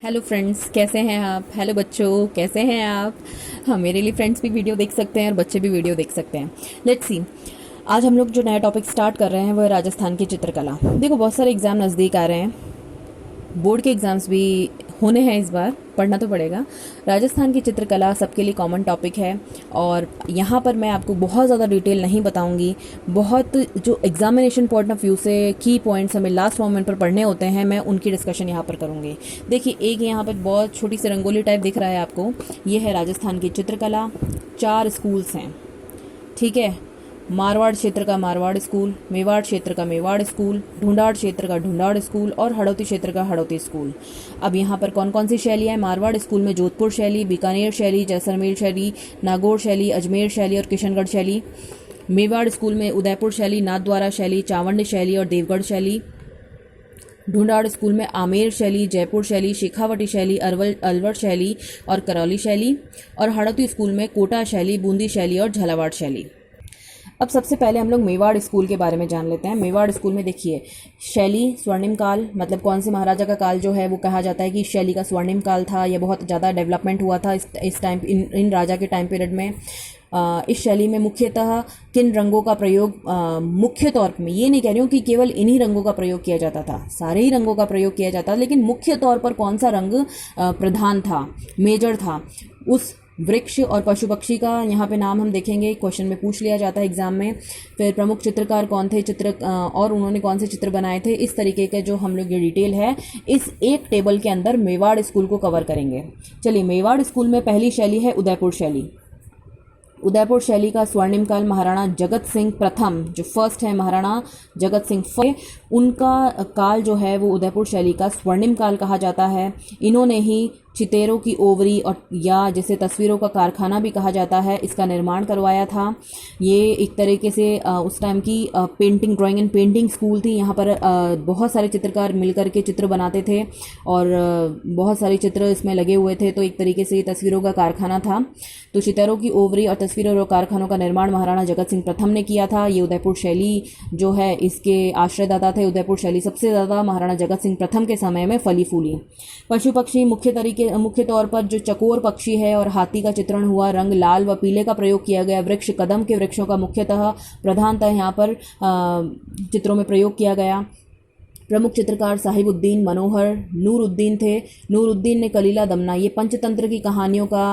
Hello friends, कैसे हैं आप। हेलो बच्चों, कैसे हैं आप। हाँ, मेरे लिए फ्रेंड्स भी वीडियो देख सकते हैं और बच्चे भी वीडियो देख सकते हैं। लेट्स सी, आज हम लोग जो नया टॉपिक स्टार्ट कर रहे हैं वो है राजस्थान की चित्रकला। देखो, बहुत सारे एग्ज़ाम नज़दीक आ रहे हैं, बोर्ड के एग्ज़ाम्स भी होने हैं, इस बार पढ़ना तो पड़ेगा। राजस्थान की चित्रकला सबके लिए कॉमन टॉपिक है और यहाँ पर मैं आपको बहुत ज़्यादा डिटेल नहीं बताऊँगी। बहुत जो एग्जामिनेशन पॉइंट ऑफ व्यू से की पॉइंट्स हमें लास्ट मोमेंट पर पढ़ने होते हैं, मैं उनकी डिस्कशन यहाँ पर करूँगी। देखिए, एक यहाँ पर बहुत छोटी सी रंगोली टाइप दिख रहा है आपको, ये है राजस्थान की चित्रकला। 4 स्कूल्स हैं, ठीक है। मारवाड़ क्षेत्र का मारवाड़ स्कूल, मेवाड़ क्षेत्र का मेवाड़ स्कूल, ढूंढाड़ क्षेत्र का ढूंढाड़ स्कूल और हड़ौती क्षेत्र का हड़ौती स्कूल। अब यहाँ पर कौन कौन सी शैलियाँ हैं। मारवाड़ स्कूल में जोधपुर शैली, बीकानेर शैली, जैसलमेर शैली, नागौर शैली, अजमेर शैली और किशनगढ़ शैली। मेवाड़ स्कूल में उदयपुर शैली, नाथद्वारा शैली, चावंड शैली और देवगढ़ शैली। ढूंढाड़ स्कूल में आमेर शैली, जयपुर शैली, शेखावटी शैली, अलवर शैली और करौली शैली। और हड़ौती स्कूल में कोटा शैली, बूंदी शैली और झालावाड़ शैली। अब सबसे पहले हम लोग मेवाड़ स्कूल के बारे में जान लेते हैं। मेवाड़ स्कूल में देखिए, शैली स्वर्णिम काल, मतलब कौन से महाराजा का काल जो है वो कहा जाता है कि शैली का स्वर्णिम काल था। यह बहुत ज़्यादा डेवलपमेंट हुआ था इस टाइम, इन राजा के टाइम पीरियड में। इस शैली में मुख्यतः किन रंगों का प्रयोग, मुख्य तौर पर, ये नहीं कह रही हूँ कि केवल इन्हीं रंगों का प्रयोग किया जाता था, सारे ही रंगों का प्रयोग किया जाता, लेकिन मुख्य तौर पर कौन सा रंग प्रधान था, मेजर था, उस वृक्ष और पशु पक्षी का यहाँ पे नाम हम देखेंगे, क्वेश्चन में पूछ लिया जाता है एग्जाम में। फिर प्रमुख चित्रकार कौन थे, और उन्होंने कौन से चित्र बनाए थे, इस तरीके का जो हम लोग ये डिटेल है इस एक टेबल के अंदर मेवाड़ स्कूल को कवर करेंगे। चलिए, मेवाड़ स्कूल में पहली शैली है उदयपुर शैली। उदयपुर शैली का स्वर्णिम काल महाराणा जगत सिंह प्रथम, जो फर्स्ट है महाराणा जगत सिंह, उनका काल जो है वो उदयपुर शैली का स्वर्णिम काल कहा जाता है। इन्होंने ही चितेरों की ओवरी और या जिसे तस्वीरों का कारखाना भी कहा जाता है, इसका निर्माण करवाया था। ये एक तरीके से उस टाइम की painting, drawing and painting school थी। यहाँ पर बहुत सारे चित्रकार मिलकर के चित्र बनाते थे और बहुत सारे चित्र इसमें लगे हुए थे, तो एक तरीके से ये तस्वीरों का कारखाना था। तो चितेरों की ओवरी और तस्वीरों और कारखानों का निर्माण महाराणा जगत सिंह प्रथम ने किया था। ये उदयपुर शैली जो है इसके आश्रयदाता थे। उदयपुर शैली सबसे ज़्यादा महाराणा जगत सिंह प्रथम के समय में फली फूली। पशु पक्षी मुख्य तौर पर जो चकोर पक्षी है और हाथी का चित्रण हुआ, रंग लाल व पीले का प्रयोग किया गया। वृक्ष कदम के वृक्षों का मुख्यतः प्रधानतः यहाँ पर चित्रों में प्रयोग किया गया। प्रमुख चित्रकार साहिबुद्दीन मनोहर नूरुद्दीन थे। नूरुद्दीन ने कलीला दमना, ये पंचतंत्र की कहानियों का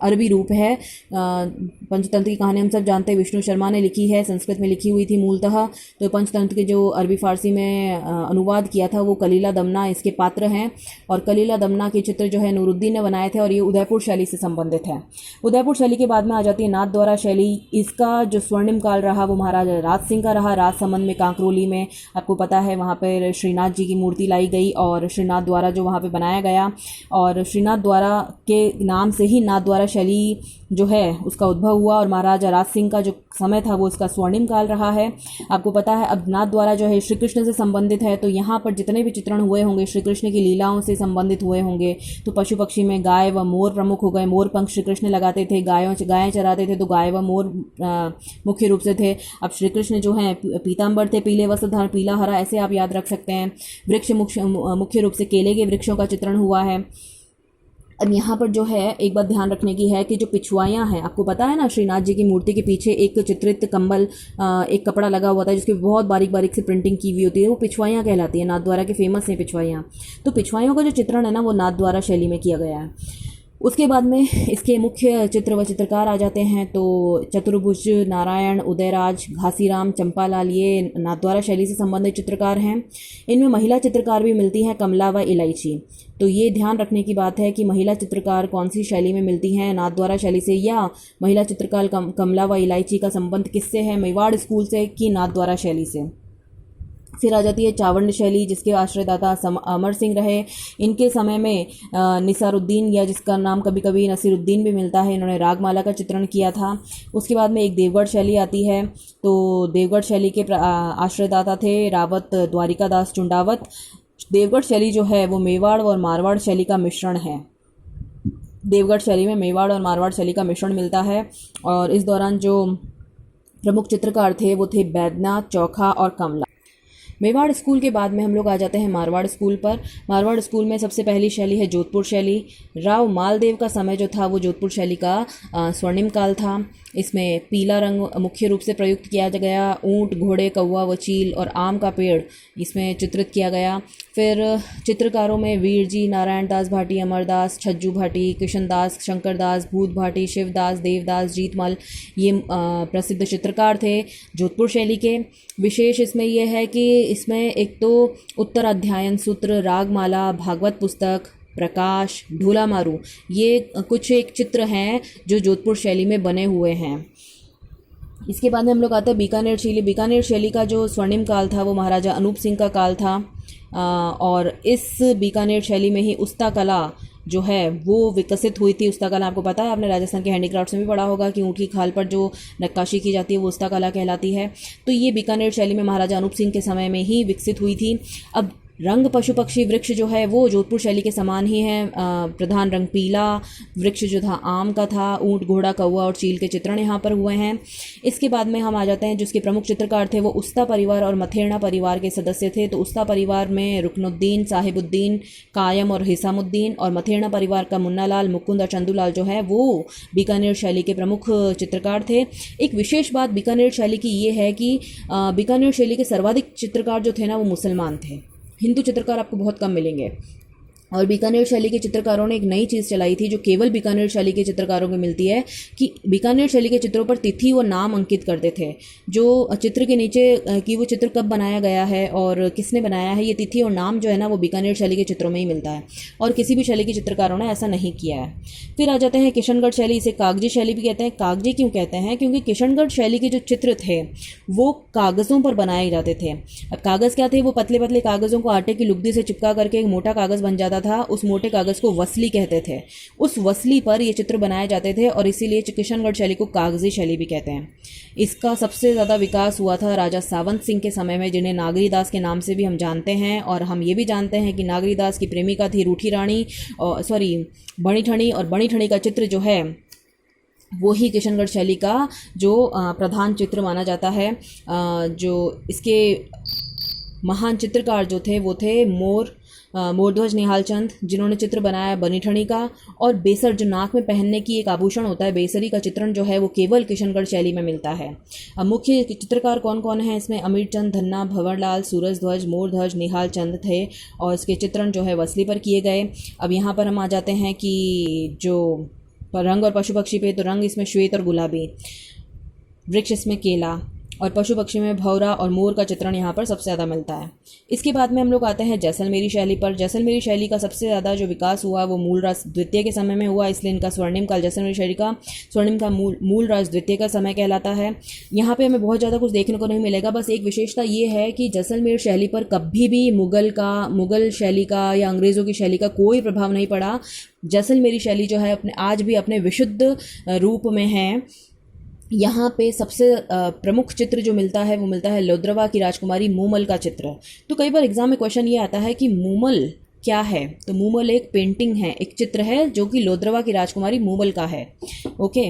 अरबी रूप है। पंचतंत्र की कहानी हम सब जानते हैं, विष्णु शर्मा ने लिखी है, संस्कृत में लिखी हुई थी मूलतः। तो पंचतंत्र के जो अरबी फारसी में अनुवाद किया था वो कलीला दमना इसके पात्र हैं। और कलीला दमना के चित्र जो है नूरुद्दीन ने बनाए थे और ये उदयपुर शैली से संबंधित है। उदयपुर शैली के बाद में आ जाती है नाथद्वारा शैली। इसका जो स्वर्णिम काल रहा वो महाराजा राज सिंह का रहा। राजसमंद में कांकरोली में आपको पता है वहाँ पर श्रीनाथ जी की मूर्ति लाई गई और श्रीनाथ द्वारा जो वहाँ पर बनाया गया, और श्रीनाथ द्वारा के नाम से ही नाथद्वारा शैली जो है उसका उद्भव हुआ। और महाराजा राज सिंह का जो समय था वो इसका स्वर्णिम काल रहा है। आपको पता है अब नाथद्वारा जो है श्री कृष्ण से संबंधित है, तो यहाँ पर जितने भी चित्रण हुए होंगे श्री कृष्ण की लीलाओं से संबंधित हुए होंगे। तो पशु पक्षी में गाय व मोर प्रमुख हो गए। मोर पंख श्री कृष्ण लगाते थे, गायें चराते थे, तो गाय व मोर मुख्य रूप से थे। अब श्री कृष्ण जो है पीताम्बर थे, पीले वस्त्र धारण, पीला हरा, ऐसे आप याद रख सकते हैं। वृक्ष मुख्य रूप से केले के वृक्षों का चित्रण हुआ है। अब यहाँ पर जो है एक बात ध्यान रखने की है कि जो पिछवाइयाँ हैं, आपको पता है ना, श्रीनाथ जी की मूर्ति के पीछे एक चित्रित कंबल, एक कपड़ा लगा हुआ था जिसकी बहुत बारीक बारीक से प्रिंटिंग की हुई होती है, वो पिछवाइयाँ कहलाती है। नाथद्वारा के फेमस हैं पिछवाइयाँ। तो पिछवाइयों का जो चित्रण है ना वो नाथद्वारा शैली में किया गया है। उसके बाद में इसके मुख्य चित्र व चित्रकार आ जाते हैं। तो चतुर्भुज, नारायण, उदयराज, घासीराम, चंपालाल, ये नाथद्वारा शैली से संबंधित चित्रकार हैं। इनमें महिला चित्रकार भी मिलती हैं, कमला व इलायची। तो ये ध्यान रखने की बात है कि महिला चित्रकार कौन सी शैली में मिलती हैं, नाथद्वारा शैली से, या महिला चित्रकार कमला व इलायची का संबंध किससे है, मेवाड़ स्कूल से कि नाथद्वारा शैली से। फिर आ जाती है चावंड शैली, जिसके आश्रयदाता अमर सिंह रहे। इनके समय में निसारुद्दीन, या जिसका नाम कभी कभी नसीरुद्दीन भी मिलता है, इन्होंने रागमाला का चित्रण किया था। उसके बाद में एक देवगढ़ शैली आती है। तो देवगढ़ शैली के आश्रयदाता थे रावत द्वारिकादास चुंडावत। देवगढ़ शैली जो है वो मेवाड़ और मारवाड़ शैली का मिश्रण है। देवगढ़ शैली में मेवाड़ और मारवाड़ शैली का मिश्रण मिलता है। और इस दौरान जो प्रमुख चित्रकार थे वो थे बैद्यनाथ, चौखा और कमला। मेवाड़ स्कूल के बाद में हम लोग आ जाते हैं मारवाड़ स्कूल पर। मारवाड़ स्कूल में सबसे पहली शैली है जोधपुर शैली। राव मालदेव का समय जो था वो जोधपुर शैली का स्वर्णिम काल था। इसमें पीला रंग मुख्य रूप से प्रयुक्त किया गया। ऊंट, घोड़े, कौवा व चील और आम का पेड़ इसमें चित्रित किया गया। फिर चित्रकारों में वीर जी, नारायण दास भाटी, अमरदास, छज्जू भाटी, कृष्णदास, शंकरदास, भूत भाटी, शिवदास, देवदास, जीतमल, ये प्रसिद्ध चित्रकार थे जोधपुर शैली के। विशेष इसमें यह है कि इसमें एक तो उत्तर अध्यायन सूत्र, रागमाला, भागवत पुस्तक, प्रकाश, ढोला मारू, ये कुछ एक चित्र हैं जो जोधपुर शैली में बने हुए हैं। इसके बाद में हम लोग आते हैं बीकानेर शैली। बीकानेर शैली का जो स्वर्णिम काल था वो महाराजा अनूप सिंह का काल था। और इस बीकानेर शैली में ही उस्ता कला जो है वो विकसित हुई थी। उस्ता कला आपको पता है, आपने राजस्थान के हैंडीक्राफ्ट्स में भी पढ़ा होगा कि ऊँट की खाल पर जो नक्काशी की जाती है वो उस्ता कला कहलाती है। तो ये बीकानेर शैली में महाराजा अनूप सिंह के समय में ही विकसित हुई थी। अब रंग पशु पक्षी वृक्ष जो है वो जोधपुर शैली के समान ही है। प्रधान रंग पीला, वृक्ष जो था आम का था, ऊंट, घोड़ा, कौवा और चील के चित्रण यहाँ पर हुए हैं। इसके बाद में हम आ जाते हैं जिसके प्रमुख चित्रकार थे वो उस्ता परिवार और मथेरना परिवार के सदस्य थे। तो उस्ता परिवार में रुकनुद्दीन, साहिबुद्दीन, कायम और हिसामुद्दीन, और मथेरना परिवार का मुन्नालाल, मुकुंद और चंदूलाल जो है वो बीकानेर शैली के प्रमुख चित्रकार थे। एक विशेष बात बीकानेर शैली की ये है कि बीकानेर शैली के सर्वाधिक चित्रकार जो थे ना वो मुसलमान थे। हिंदू चित्रकार आपको बहुत कम मिलेंगे। और बीकानेर शैली के चित्रकारों ने एक नई चीज़ चलाई थी जो केवल बीकानेर शैली के चित्रकारों को मिलती है कि बीकानेर शैली के चित्रों पर तिथि व नाम अंकित करते थे। जो चित्र के नीचे कि वो चित्र कब बनाया गया है और किसने बनाया है, ये तिथि और नाम जो है ना वो बीकानेर शैली के चित्रों में ही मिलता है और किसी भी शैली के चित्रकारों ने ऐसा नहीं किया है। फिर आ जाते हैं किशनगढ़ शैली। इसे कागजी शैली भी कहते हैं। कागजी क्यों कहते हैं? क्योंकि किशनगढ़ शैली के जो चित्र थे वो कागज़ों पर बनाए जाते थे। अब कागज़ क्या थे? वो पतले पतले कागज़ों को आटे की लुगदी से चिपका करके एक मोटा कागज़ बन जाता था। उस मोटे कागज़ को वसली कहते थे। उस वसली पर ये चित्र बनाए जाते थे और इसीलिए किशनगढ़ शैली को कागजी शैली भी कहते हैं। इसका सबसे ज़्यादा विकास हुआ था राजा सावंत सिंह के समय में, जिन्हें नागरीदास के नाम से भी हम जानते हैं। और हम ये भी जानते हैं कि नागरीदास की प्रेमिका थी रूठी रानी, और बणी ठणी, और बणी ठणी का चित्र जो है वो ही किशनगढ़ शैली का जो प्रधान चित्र माना जाता है। जो इसके महान चित्रकार जो थे वो थे मोरध्वज निहाल चंद, जिन्होंने चित्र बनाया बनीठणी का। और बेसर जो नाक में पहनने की एक आभूषण होता है, बेसरी का चित्रण जो है वो केवल किशनगढ़ शैली में मिलता है। अब मुख्य चित्रकार कौन कौन हैं इसमें? अमीर चंद धन्ना, भंवरलाल, सूरजध्वज, मोरध्वज निहाल चंद थे और इसके चित्रण जो है वसली पर किए गए। अब यहाँ पर हम आ जाते हैं कि जो रंग और पशु पक्षी पे, तो रंग इसमें श्वेत और गुलाबी, वृक्ष इसमें केला, और पशु पक्षी में भौरा और मोर का चित्रण यहाँ पर सबसे ज़्यादा मिलता है। इसके बाद में हम लोग आते हैं जैसलमेरी शैली पर। जैसलमेरी शैली का सबसे ज़्यादा जो विकास हुआ वो मूलराज द्वितीय के समय में हुआ, इसलिए इनका स्वर्णिम काल, जैसलमेरी शैली का स्वर्णिम का मूलराज द्वितीय का समय कहलाता है। यहाँ पे हमें बहुत ज़्यादा कुछ देखने को नहीं मिलेगा। बस एक विशेषता ये है कि जैसलमेर शैली पर कभी भी मुगल शैली का या अंग्रेज़ों की शैली का कोई प्रभाव नहीं पड़ा। जैसलमेरी शैली जो है आज भी अपने विशुद्ध रूप में है। यहाँ पे सबसे प्रमुख चित्र जो मिलता है वो मिलता है लोद्रवा की राजकुमारी मूमल का चित्र। तो कई बार एग्जाम में क्वेश्चन ये आता है कि मूमल क्या है? तो मूमल एक पेंटिंग है, एक चित्र है जो कि लोद्रवा की राजकुमारी मूमल का है। ओके,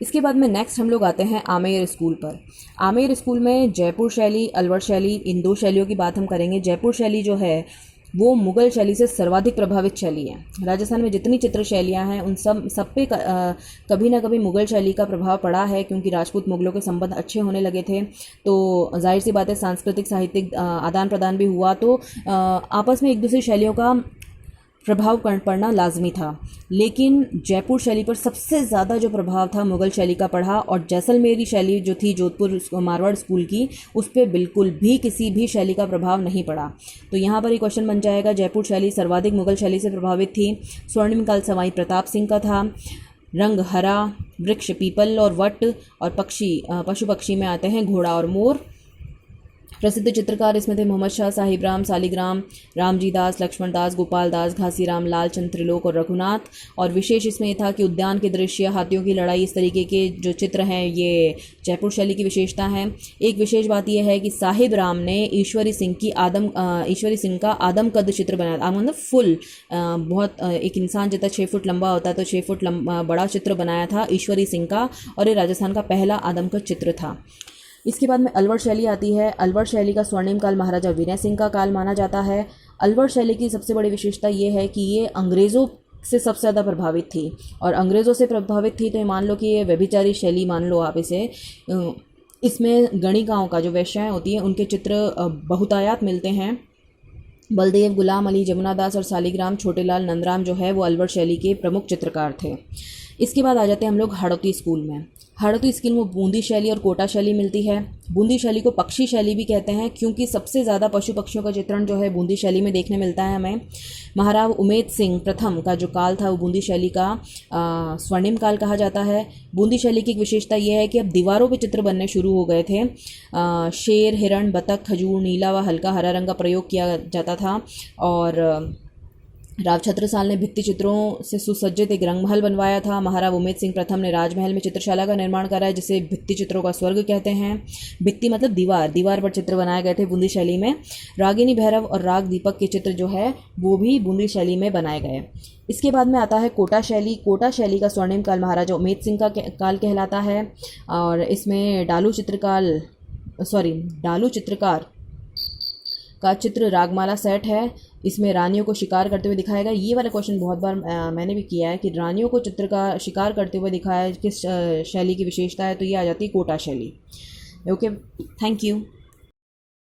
इसके बाद में नेक्स्ट हम लोग आते हैं आमेर स्कूल पर। आमेर स्कूल में जयपुर शैली, अलवर शैली, इन दो शैलियों की बात हम करेंगे। जयपुर शैली जो है वो मुग़ल शैली से सर्वाधिक प्रभावित शैली है। राजस्थान में जितनी चित्र शैलियाँ हैं उन सब पे कभी ना कभी मुग़ल शैली का प्रभाव पड़ा है, क्योंकि राजपूत मुग़लों के संबंध अच्छे होने लगे थे। तो जाहिर सी बात है सांस्कृतिक साहित्यिक आदान प्रदान भी हुआ, तो आपस में एक दूसरी शैलियों का प्रभाव पड़ना लाजमी था। लेकिन जयपुर शैली पर सबसे ज़्यादा जो प्रभाव था मुग़ल शैली का पड़ा, और जैसलमेरी शैली जो थी जोधपुर मारवाड़ स्कूल की, उस पर बिल्कुल भी किसी भी शैली का प्रभाव नहीं पड़ा। तो यहाँ पर ये क्वेश्चन बन जाएगा, जयपुर शैली सर्वाधिक मुग़ल शैली से प्रभावित थी। स्वर्णिम काल सवाई प्रताप सिंह का था। रंग हरा, वृक्ष पीपल और वट, और पशु पक्षी में आते हैं घोड़ा और मोर। प्रसिद्ध चित्रकार इसमें थे मोहम्मद शाह, साहिबराम, सालिग्राम, रामजी दास, लक्ष्मण दास, गोपाल दास, घासीराम, लालचंद, त्रिलोक और रघुनाथ। और विशेष इसमें ये था कि उद्यान के दृश्य, हाथियों की लड़ाई, इस तरीके के जो चित्र हैं ये जयपुर शैली की विशेषता है। एक विशेष बात यह है कि साहिबराम ने ईश्वरी सिंह का आदम कद चित्र बनाया था, मतलब फुल बहुत एक इंसान जितना 6 फुट लंबा होता है तो 6 फुट बड़ा चित्र बनाया था ईश्वरी सिंह का, और ये राजस्थान का पहला आदम कद चित्र था। इसके बाद में अलवर शैली आती है। अलवर शैली का स्वर्णिम काल महाराजा विनय सिंह का काल माना जाता है। अलवर शैली की सबसे बड़ी विशेषता ये है कि ये अंग्रेज़ों से सबसे ज़्यादा प्रभावित थी, और अंग्रेज़ों से प्रभावित थी तो ये मान लो कि ये व्यभिचारी शैली मान लो आप इसे। इसमें गणिकाओं का जो वेश्याएँ होती हैं उनके चित्र बहुतायत मिलते हैं। बलदेव, गुलाम अली, जमुना दास और सालिग्राम, छोटेलाल, नंदराम जो है वो अलवर शैली के प्रमुख चित्रकार थे। इसके बाद आ जाते हैं हम लोग हाड़ौती स्कूल में। हाड़ौती स्कूल में बूंदी शैली और कोटा शैली मिलती है। बूंदी शैली को पक्षी शैली भी कहते हैं क्योंकि सबसे ज़्यादा पशु पक्षियों का चित्रण जो है बूंदी शैली में देखने मिलता है हमें। महाराव उमेद सिंह प्रथम का जो काल था वो बूंदी शैली का स्वर्णिम काल कहा जाता है। बूंदी शैली की एक विशेषता यह है कि अब दीवारों पे चित्र बनने शुरू हो गए थे। शेर, हिरण, बतख, खजूर, नीला व हल्का हरा रंग का प्रयोग किया जाता था, और राव छत्रसाल ने भित्ति चित्रों से सुसज्जित एक रंगमहल बनवाया था। महाराव उमेद सिंह प्रथम ने राजमहल में चित्रशाला का निर्माण करा है, जिसे भित्ति चित्रों का स्वर्ग कहते हैं। भित्ति मतलब दीवार, दीवार पर चित्र बनाए गए थे बूंदी शैली में। रागिनी भैरव और राग दीपक के चित्र जो है वो भी बूंदी शैली में बनाए गए। इसके बाद में आता है कोटा शैली। कोटा शैली का स्वर्णिम काल महाराजा उमेद सिंह का काल कहलाता है, और इसमें डालू चित्रकार का चित्र रागमाला सेट है। इसमें रानियों को शिकार करते हुए दिखाया गया। ये वाला क्वेश्चन बहुत बार मैंने भी किया है कि रानियों को चित्र का शिकार करते हुए दिखाया किस शैली की विशेषता है, तो ये आ जाती है कोटा शैली। Okay, thank you.